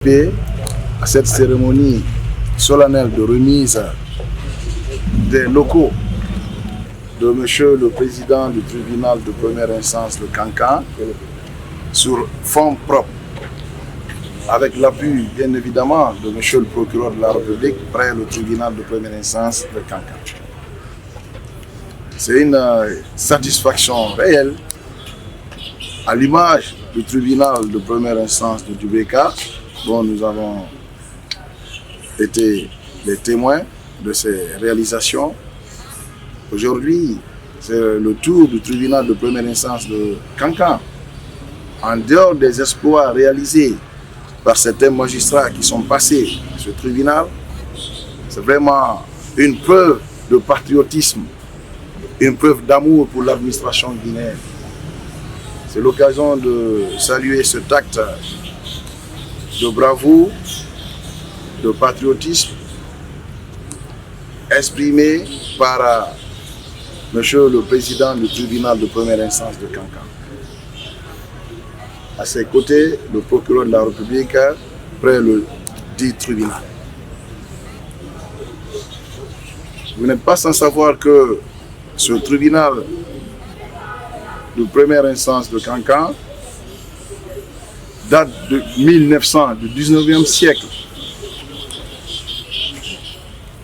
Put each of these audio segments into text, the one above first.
À cette cérémonie solennelle de remise des locaux de Monsieur le Président du tribunal de première instance de Kankan sur fonds propres, avec l'appui bien évidemment de Monsieur le Procureur de la République près le tribunal de première instance de Kankan. C'est une satisfaction réelle à l'image du tribunal de première instance de Dubeka, dont nous avons été les témoins de ces réalisations. Aujourd'hui, c'est le tour du tribunal de première instance de Kankan. En dehors des exploits réalisés par certains magistrats qui sont passés à ce tribunal, c'est vraiment une preuve de patriotisme, une preuve d'amour pour l'administration guinéenne. C'est l'occasion de saluer cet acte de bravoure, de patriotisme exprimé par Monsieur le Président du tribunal de première instance de Kankan. À ses côtés, le Procureur de la République près le dit tribunal. Vous n'êtes pas sans savoir que ce tribunal de première instance de Kankan date de 1900, du 19e siècle.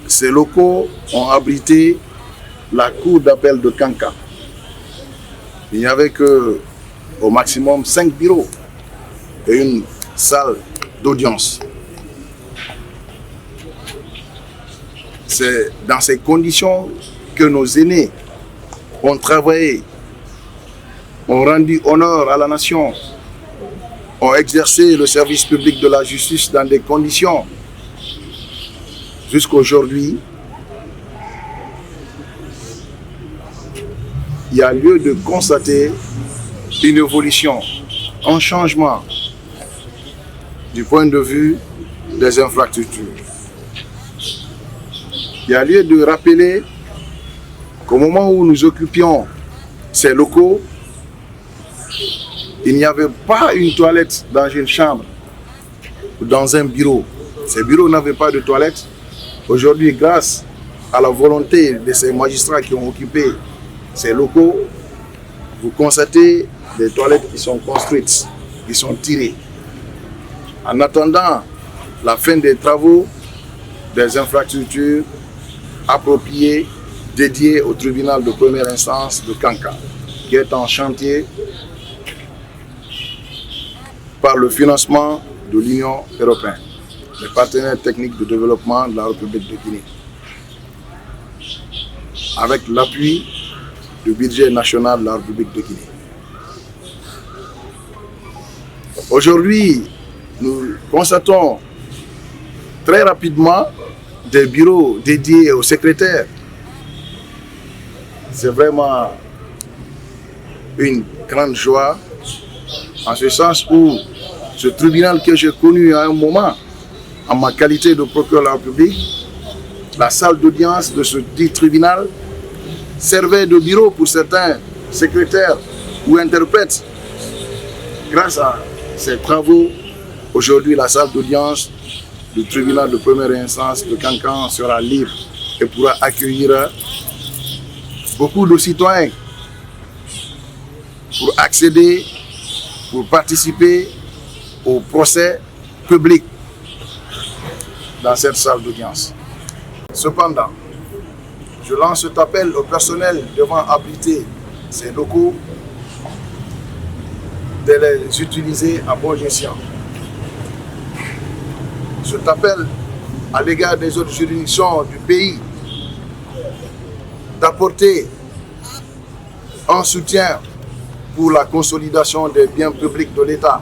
Ces locaux ont abrité la cour d'appel de Kankan. Il n'y avait que au maximum 5 bureaux et une salle d'audience. C'est dans ces conditions que nos aînés ont travaillé, ont rendu honneur à la nation, ont exercé le service public de la justice dans des conditions. Jusqu'à aujourd'hui, il y a lieu de constater une évolution, un changement du point de vue des infrastructures. Il y a lieu de rappeler qu'au moment où nous occupions ces locaux, il n'y avait pas une toilette dans une chambre ou dans un bureau. Ces bureaux n'avaient pas de toilette. Aujourd'hui, grâce à la volonté de ces magistrats qui ont occupé ces locaux, vous constatez des toilettes qui sont construites, qui sont tirées. En attendant la fin des travaux, des infrastructures appropriées, dédiées au tribunal de première instance de Kankan, qui est en chantier par le financement de l'Union européenne, les partenaires techniques de développement de la République de Guinée, avec l'appui du budget national de la République de Guinée. Aujourd'hui, nous constatons très rapidement des bureaux dédiés aux secrétaires. C'est vraiment une grande joie, en ce sens où ce tribunal que j'ai connu à un moment, en ma qualité de procureur de la République, la salle d'audience de ce dit tribunal servait de bureau pour certains secrétaires ou interprètes. Grâce à ces travaux, aujourd'hui la salle d'audience du tribunal de première instance de Kankan sera libre et pourra accueillir beaucoup de citoyens pour accéder, pour participer au procès public dans cette salle d'audience. Cependant, je lance cet appel au personnel devant abriter ces locaux de les utiliser à bon escient. Cet appel à l'égard des autres juridictions du pays d'apporter un soutien pour la consolidation des biens publics de l'État.